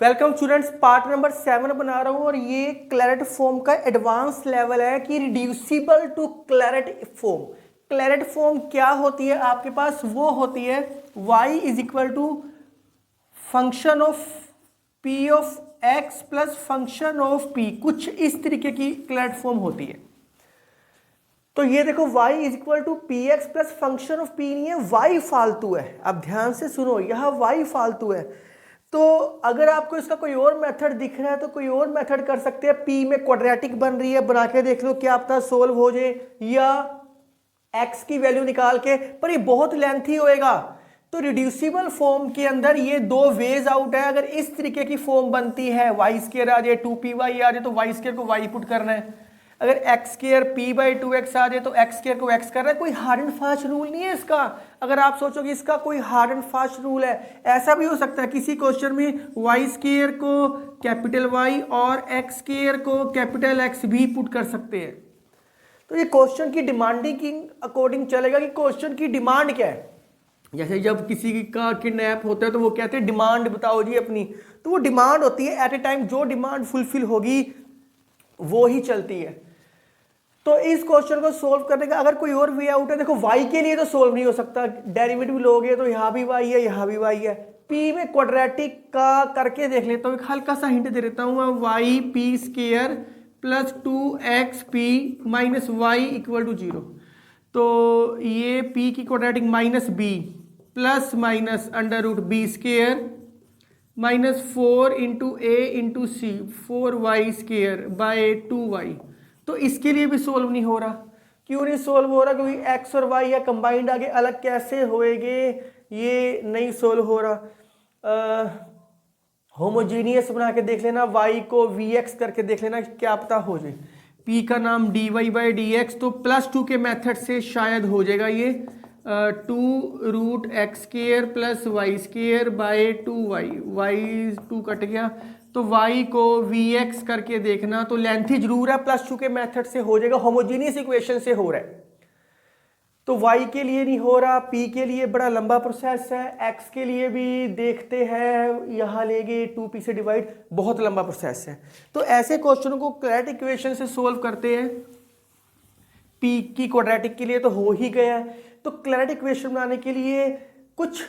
Welcome students, part number 7 बना रहा हूं और ये क्लैरेट फॉर्म का एडवांस लेवल है कि reducible to Clairaut form. Clairaut form क्या होती है आपके पास? वो होती है y is equal to function of p of x plus function of p। कुछ इस तरीके की क्लैरेट फॉर्म होती है। तो ये देखो y is equal to p x plus function of p नहीं है, y फालतू है। अब ध्यान से सुनो, यह y फालतू है। तो अगर आपको इसका कोई और मेथड दिख रहा है तो कोई और मेथड कर सकते हैं। p में क्वाड्रेटिक बन रही है, बना के देख लो, क्या पता सोल्व हो जाए, या x की वैल्यू निकाल के, पर ये बहुत लेंथी होएगा। तो रिड्यूसिबल फॉर्म के अंदर ये दो वेज आउट है। अगर इस तरीके की फॉर्म बनती है, वाई स्क्वायर आ जाए 2py आ जाए तो वाई स्क्वायर को y पुट करना है। अगर एक्स स्क्वायर p/2x आ जाए तो एक्स स्क्वायर को x करना है। कोई हार्ड एंड फास्ट रूल नहीं है इसका। अगर आप सोचोगे इसका कोई हार्ड एंड फास्ट रूल है, ऐसा भी हो सकता है किसी क्वेश्चन में वाई स्क्वायर को कैपिटल Y और एक्स स्क्वायर को कैपिटल X भी पुट कर सकते हैं। तो ये क्वेश्चन की डिमांडिंग की अकॉर्डिंग चलेगा कि क्वेश्चन की डिमांड क्या है। जैसे जब किसी का किडनैप होता है तो वो कहते हैं डिमांड बताओ जी अपनी, तो वो डिमांड होती है एट ए टाइम, जो डिमांड फुलफिल होगी वो ही चलती है। तो इस क्वेश्चन को सोल्व करने का अगर कोई और वे आउट है, देखो y के लिए तो सोल्व नहीं हो सकता, डेरिवेटिव लोगे तो यहाँ भी y है यहाँ भी y है। p में क्वाड्रेटिक का करके देख लेता हूँ, एक हल्का सा हिंट दे देता हूँ, y p square plus 2xp minus y equal to 0। तो ये p की quadratic minus b plus minus under root b square minus 4 into a into c 4y square by 2y। तो इसके लिए भी सोल्व नहीं हो रहा। क्यों नहीं सोल्व हो रहा? क्योंकि x और y या कंबाइंड आगे अलग कैसे होएंगे, ये नहीं सोल्व हो रहा। होमोजीनियस बना के देख लेना, y को vx करके देख लेना, क्या पता हो जाए। p का नाम dy/dx, तो +2 के मेथड से शायद हो जाएगा ये 2√x² plus y² bye 2y। y 2 cut गया तो y को vx करके देखना, तो लेंथी जरूर है, +2 के मेथड से हो जाएगा, होमोजीनियस इक्वेशन से हो रहा है। तो y के लिए नहीं हो रहा, p के लिए बड़ा लंबा प्रोसेस है, x के लिए भी देखते हैं, यहाँ लेंगे 2p से डिवाइड, बहुत लंबा प्रोसेस है। तो ऐसे क्वेश्चनों को क्लैरेट इक्वेशन से सोल्व करते हैं। p की क्वाड्रेटिक के लिए तो हो ही गया है। तो क्लैरेट इक्वेशन बनाने के लिए कुछ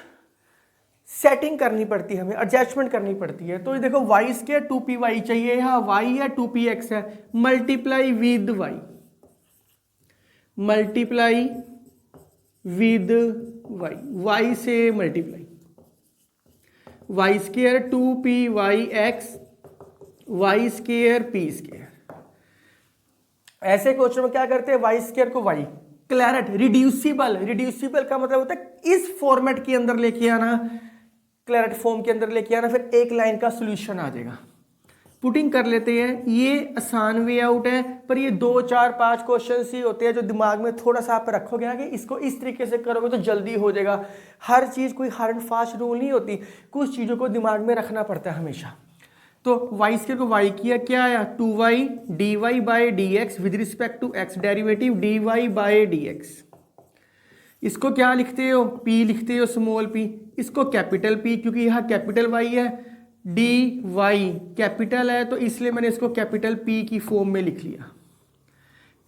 सेटिंग करनी पड़ती है, हमें एडजस्टमेंट करनी पड़ती है। तो ये देखो y स्क्वायर 2py चाहिए, यहाँ y है 2px है, multiply with y, multiply with y, y से multiply, y square 2pyx y square p square. ऐसे क्वेश्चन में क्या करते हैं, y स्क्वायर को y, क्लैरेट रिड्यूसिबल, रिड्यूसिबल का मतलब होता है इस फॉर्मेट के अंदर लेके आना, क्लैरेट फॉर्म के अंदर लेके आना, फिर एक लाइन का सॉल्यूशन आ जाएगा। पुटिंग कर लेते हैं, ये आसान वे आउट है, पर ये 2 4 5 क्वेश्चन ही होते हैं जो दिमाग में थोड़ा सा आप रखोगे ना कि इसको इस तरीके से करोगे तो जल्दी हो जाएगा। हर चीज़ कोई हार्ड एंड फास्ट रूल नहीं होती, कुछ चीज़ों को दिमाग में रखना पड़ता है हमेशा। तो y स्क्वायर को y किया, क्या आया 2y dy/dx with respect to x, derivative dy/dx। इसको क्या लिखते हो, p लिखते हो स्मॉल p, इसको कैपिटल p क्योंकि यहाँ कैपिटल y है, dy कैपिटल है तो इसलिए मैंने इसको कैपिटल p की फॉर्म में लिख लिया।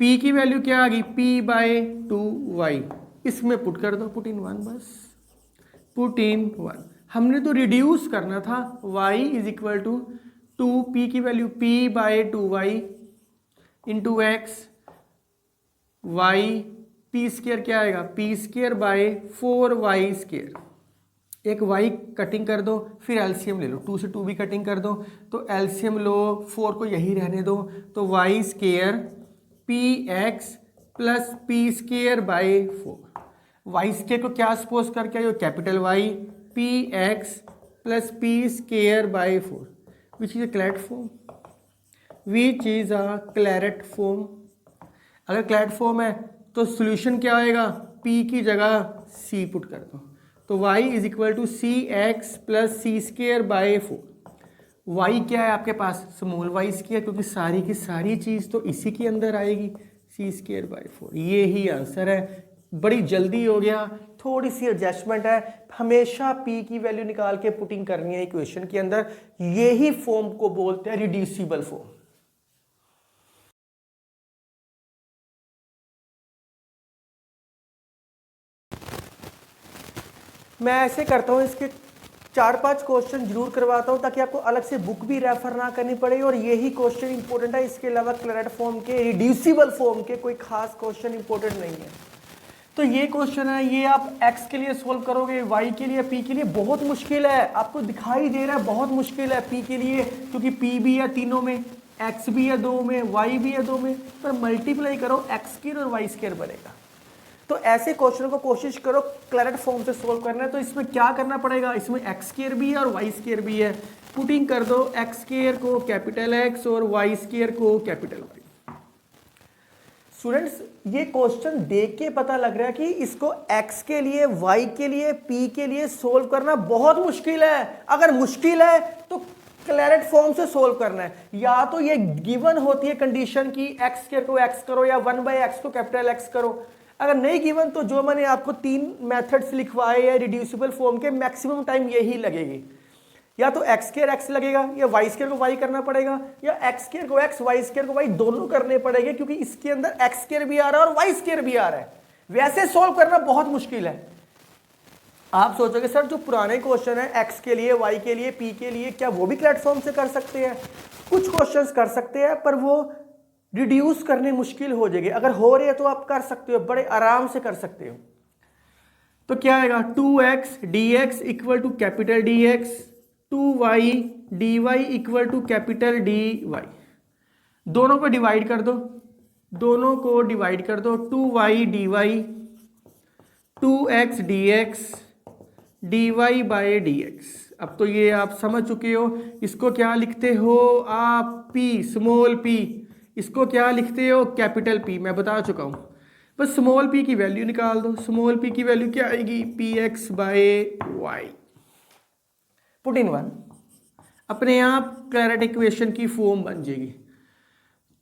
p की वैल्यू क्या आ गई, p/2y, इसमें पुट कर दो, पुट इन 1, बस पुट इन 1। हमने तो रिड्यूस करना था, y is equal to 2p की value p/2y into x, y p square क्या आएगा, p square by 4y square. एक y कटिंग कर दो, फिर एलसीएम ले लो, 2 से 2 भी कटिंग कर दो, तो एलसीएम लो, 4 को यही रहने दो, तो y square px plus p square by 4। y square को क्या सपोज करके आयो, capital Y, px plus p square by 4, which is a Clairaut form, which is a Clairaut form. अगर क्लैरेट फॉर्म है तो सॉल्यूशन क्या आएगा, p की जगह c पुट कर दो, तो y is equal to cx plus c square by 4। y क्या है आपके पास, स्मॉल y स्क्वायर, क्योंकि सारी की सारी चीज़ तो इसी के अंदर आएगी, c स्क्वायर बाय 4। ये ही आंसर है, बड़ी जल्दी हो गया, थोड़ी सी एडजस्टमेंट है, हमेशा पी की वैल्यू निकाल के पुटिंग करनी है इक्वेशन के अंदर। यही फॉर्म को बोलते हैं रिड्यूसिबल फॉर्म। मैं ऐसे करता हूं, इसके 4-5 क्वेश्चन जरूर करवाता हूं ताकि आपको अलग से बुक भी रेफर ना करनी पड़े, और यही क्वेश्चन इंपॉर्टेंट है। इसके अलावा क्लैरेट फॉर्म के, रिड्यूसिबल फॉर्म के कोई खास क्वेश्चन इंपॉर्टेंट नहीं है। तो ये क्वेश्चन है, ये आप x के लिए सोल्व करोगे, y के लिए, p के लिए बहुत मुश्किल है। आपको दिखाई दे रहा है बहुत मुश्किल है p के लिए, क्योंकि p भी है तीनों में, x भी है 2 में, y भी है 2 में, पर मल्टीप्लाई करो x² और y² बनेगा। तो ऐसे क्वेश्चन को कोशिश करो क्लैरेट फॉर्म से सोल्व करना है। तो इसमें क्या करना पड़ेगा, इसमें x² भी है और y² भी है। पुटिंग कर दो x² को कैपिटल X और y² को कैपिटल Y। स्टूडेंट्स, ये क्वेश्चन देख के पता लग रहा है कि इसको x के लिए, y के लिए, p के लिए सोल्व करना बहुत मुश्किल है। अगर मुश्किल है तो क्लैरेट फॉर्म से सोल्व करना है। या तो ये गिवन होती है कंडीशन की x² को x करो या 1/x को कैपिटल X करो। अगर नहीं गिवन तो जो मैंने आपको 3 मेथड्स लिखवाए हैं रिड्यूसिबल फॉर्म के, मैक्सिमम टाइम यही लगेगी। या तो x² x लगेगा, या y² को y करना पड़ेगा, या x² को x, y² को y दोनों करने पड़ेंगे, क्योंकि इसके अंदर x² भी आ रहा है और y² भी आ रहा है। वैसे सोल्व करना बहुत मुश्किल है। आप सोचोगे सर जो पुराने क्वेश्चन है x के लिए, y के लिए, p के लिए, क्या वो भी क्लैरेट फॉर्म से कर सकते हैं? कुछ क्वेश्चंस कर सकते हैं, पर वो रिड्यूस करने मुश्किल हो जाएगी। अगर हो रही है तो आप कर सकते हो, बड़े आराम से कर सकते हो। तो क्या आएगा, 2x dx equal to capital dx, 2y dy equal to capital dy। दोनों को डिवाइड कर दो, दोनों को डिवाइड कर दो, 2y dy, 2x dx, dy by dx। अब तो ये आप समझ चुके हो। इसको क्या लिखते हो आप, p, स्मॉल p। इसको क्या लिखते हो, कैपिटल P। मैं बता चुका हूं, बस स्मॉल p की वैल्यू निकाल दो। स्मॉल p की वैल्यू क्या आएगी, px by y। Put in 1, अपने आप क्लैरेट इक्वेशन की फॉर्म बन जाएगी।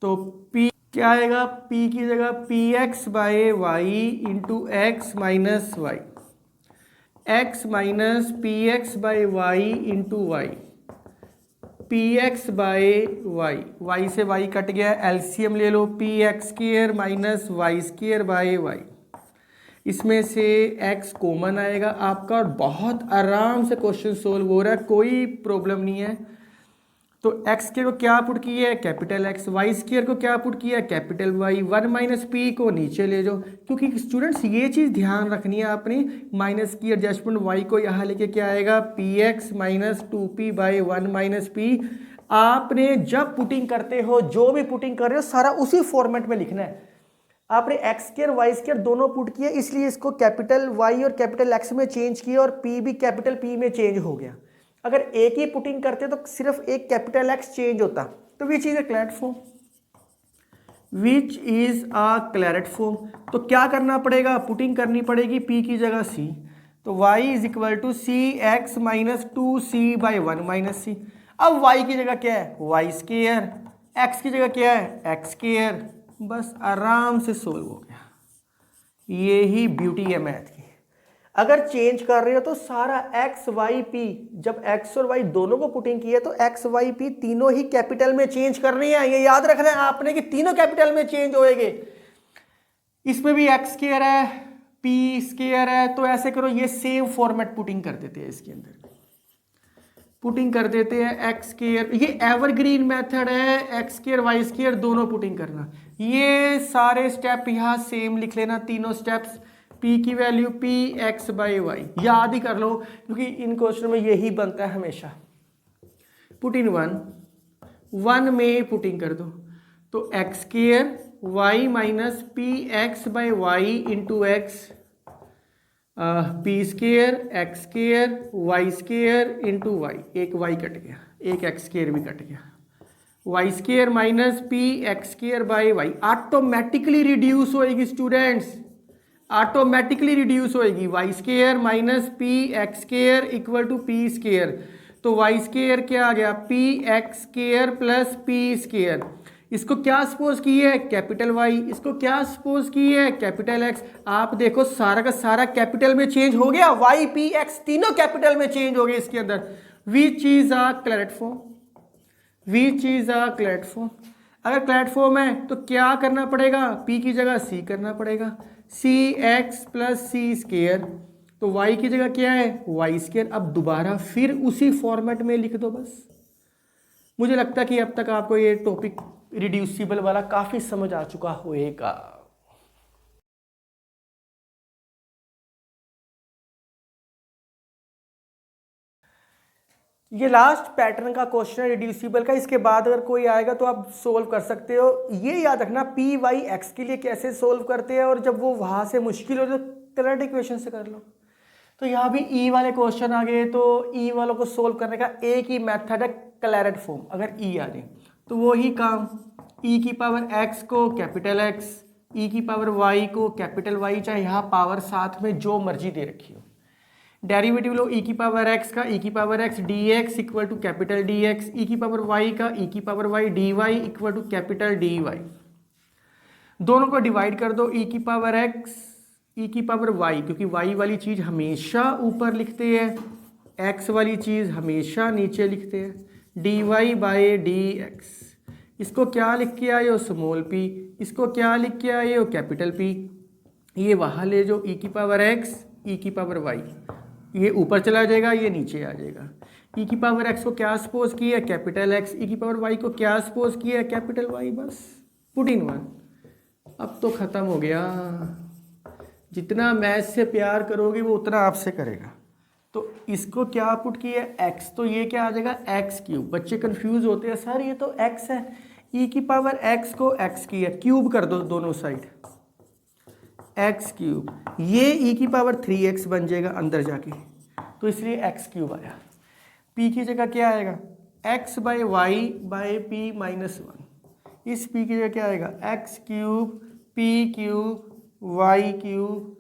तो p क्या आएगा, p की जगह px by y into x minus y, x minus px by y into y, px by y, y से y कट गया, एलसीएम ले लो, px² minus y² bye y। इसमें से x कॉमन आएगा आपका, और बहुत आराम से क्वेश्चन सोल्व हो रहा है, कोई प्रॉब्लम नहीं है। तो x² को क्या पुट किया है, कैपिटल X, y² को क्या पुट किया है, कैपिटल Y। 1 माइनस p को नीचे ले जाओ, क्योंकि स्टूडेंट्स ये चीज़ ध्यान रखनी है आपने, माइनस की एडजस्टमेंट y को यहाँ लेके क्या आएगा, px minus 2p by 1 minus p। आपने जब पुटिंग करते हो, जो भी पुटिंग कर रहे हो, सारा उसी फॉर्मेट में लिखना है। आपने x² y² दोनों पुट किया, इसलिए इसको कैपिटल Y और कैपिटल X में चेंज किया, और p भी कैपिटल P में चेंज हो गया। अगर एक ही पुटिंग करते तो सिर्फ एक कैपिटल X चेंज होता। तो विच is a Clairaut form, which is a Clairaut form. तो क्या करना पड़ेगा, पुटिंग करनी पड़ेगी p की जगह c। तो y is equal to c x minus 2c by 1 minus c। अब y की जगह क्या है, y², x की जगह क्या है, x²। बस आराम से सोल्व हो गया। यही ब्यूटी है मैथ की। अगर चेंज कर रहे हो तो सारा x y p, जब x और y दोनों को पुटिंग किया तो x y p तीनों ही कैपिटल में चेंज करनी है। ये याद रखना है आपने कि तीनों कैपिटल में चेंज होएंगे। इसमें भी x² है, p² है, तो ऐसे करो, ये सेम फॉर्मेट पुटिंग कर देते हैं, इसके अंदर पुटिंग कर देते हैं x²। ये एवरग्रीन मेथड है, x² y² दोनों पुटिंग करना। ये सारे स्टेप यहाँ सेम लिख लेना, तीनों स्टेप्स। p की वैल्यू px बाई y याद ही कर लो, क्योंकि इन क्वेश्चन में यही बनता है हमेशा। पुट इन 1 में पुटिंग कर दो, तो x² y minus px by y into x, p² x² y² into y। एक y कट गया, एक x² भी कट गया, y² minus px² by y automatically reduce होएगी स्टूडेंट्स, ऑटोमेटिकली रिड्यूस होएगी। y² minus px² equal to p²। तो y² क्या आ गया, px² प्लस p²। इसको क्या सपोज की है, कैपिटल वाई, इसको क्या सपोज की है, कैपिटल एक्स। आप देखो सारा का सारा कैपिटल में चेंज हो गया, वाई पी एक्स तीनों कैपिटल में चेंज हो गए इसके अंदर। विच is a Clairaut form, which is a Clairaut form. अगर क्लैरेट फॉर्म है तो क्या करना पड़ेगा, पी की जगह सी करना पड़ेगा, सी एक्स प्लस सी स्केयर, तो वाई की जगह क्या है, वाई स्केयर। अब दोबारा फिर उसी फॉर्मेट में लिख दो बस। मुझे लगता है कि अब तक आपको ये टॉपिक रिड्यूसिबल वाला काफी समझ आ चुका होगा। ये लास्ट पैटर्न का क्वेश्चन है रिड्यूसिबल का। इसके बाद अगर कोई आएगा तो आप सोल्व कर सकते हो। ये याद रखना पी वाई एक्स के लिए कैसे सोल्व करते हैं, और जब वो वहां से मुश्किल हो तो क्लैरेट इक्वेशन से कर लो। तो यहाँ भी ई वाले क्वेश्चन आ गए, तो ई वालों को सोल्व करने का एक ही मेथड है, क्लैरेट फॉर्म। अगर ई आ जाए तो वो ही काम, ई की पावर एक्स को कैपिटल एक्स, ई की पावर वाई को कैपिटल वाई, चाहे यहाँ पावर साथ में जो मर्जी दे रखी हो। डेरिवेटिव लो ई की पावर एक्स का, ई की power x d x equal to capital d x, ई की पावर वाई का, ई की power y d y equal to capital d y. दोनों को डिवाइड कर दो, ई की पावर एक्स, ई की पावर वाई, क्योंकि वाई वाली चीज हमेशा ऊपर लिखते हैं, एक्स वाली चीज हमेशा नीचे लिखते हैं, d y by d x. इसको क्या लिख के आए हो, स्मॉल पी, इसको क्या लिख के आए हो, कैपिटल पी। ये वहाँ ले जो ई की पावर एक्स, ई की पावर वाई, ये ऊपर चला जाएगा, ये नीचे आ जाएगा। ई की पावर एक्स को क्या सपोज किया, कैपिटल एक्स, ई की पावर वाई को क्या सपोज किया, कैपिटल वाई। बस पुट इन वन। अब तो खत्म हो गया। जितना मैथ्स से प्यार करोगे वो उतना आपसे करेगा। तो इसको क्या पुट किया, एक्स, तो ये क्या आ जाएगा, एक्स क्यूब। बच्चे कंफ्यूज होते हैं, सर ये तो एक्स है। ई की पावर एक्स को एक्स की है, क्यूब कर दो दोनों साइड, एक्स क्यूब। ये ई की पावर 3x बन जाएगा अंदर जाके, तो इसलिए एक्स क्यूब आया। पी की जगह क्या आएगा, x by y by p minus 1। इस पी की जगह क्या आएगा, x cube p cube y cube,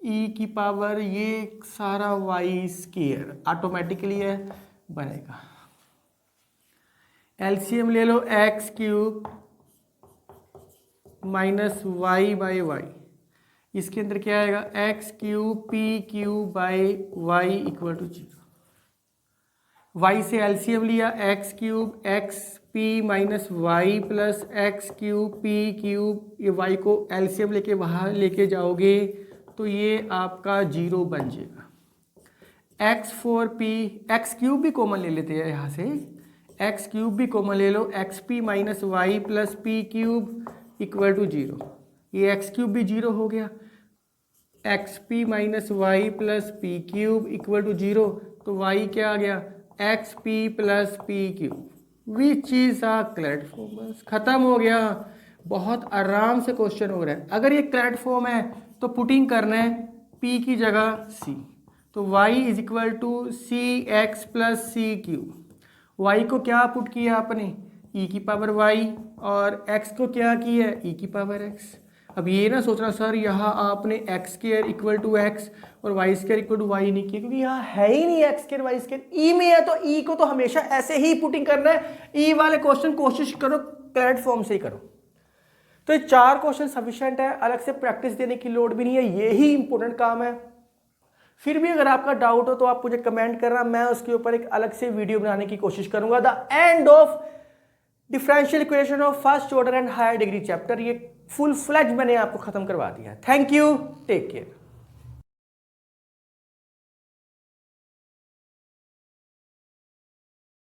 ई की पावर ये सारा वाई स्क्वायर ऑटोमेटिकली है बनेगा। एलसीएम ले लो, x cube minus y by y, इसके अंदर क्या आएगा, x cube p cube by y equal to 0। Y से एलसीएम लिया, x cube x p minus y plus x cube p cube, ये वाई को एलसीएम लेके वहाँ लेके जाओगे तो ये आपका 0 बन जाएगा। X four P, x cube भी कॉमन ले लेते हैं यहाँ से, एक्स क्यूब भी कॉमन ले लो, x p minus y plus p cube equal to 0। ये एक्स क्यूब भी 0 हो गया, x p minus y plus p cube equal to 0, तो वाई क्या आ गया, x p plus p cube, which is a Clairaut form. बस खत्म हो गया। बहुत आराम से क्वेश्चन हो रहा है। अगर ये क्लैरेट फॉर्म है तो पुटिंग करना है पी की जगह सी, तो y is equal to c x plus c cube. Y को क्या पुट किया आपने, ई की पावर वाई, और एक्स को क्या किया है, ई की पावर एक्स। अब ये ना सोचना सर यहाँ आपने x square equal to x और y square equal to y नहीं किया, क्योंकि यहाँ है ही नहीं x square y square, e में है, तो ई को तो हमेशा ऐसे ही पुटिंग करना है। ई वाले क्वेश्चन कोशिश करो क्लैरेट फॉर्म से ही करो। तो ये 4 क्वेश्चन सफिशिएंट है, अलग से प्रैक्टिस देने की लोड भी नहीं है, ये ही इंपॉर्टेंट काम है। फिर भी अगर आपका डाउट हो तो आप मुझे कमेंट करना, मैं उसके ऊपर एक अलग से वीडियो बनाने की कोशिश करूंगा। The end of differential equation of first order and higher degree chapter, ये फुल फ्लैज मैंने आपको खत्म करवा दिया। Thank you, take care.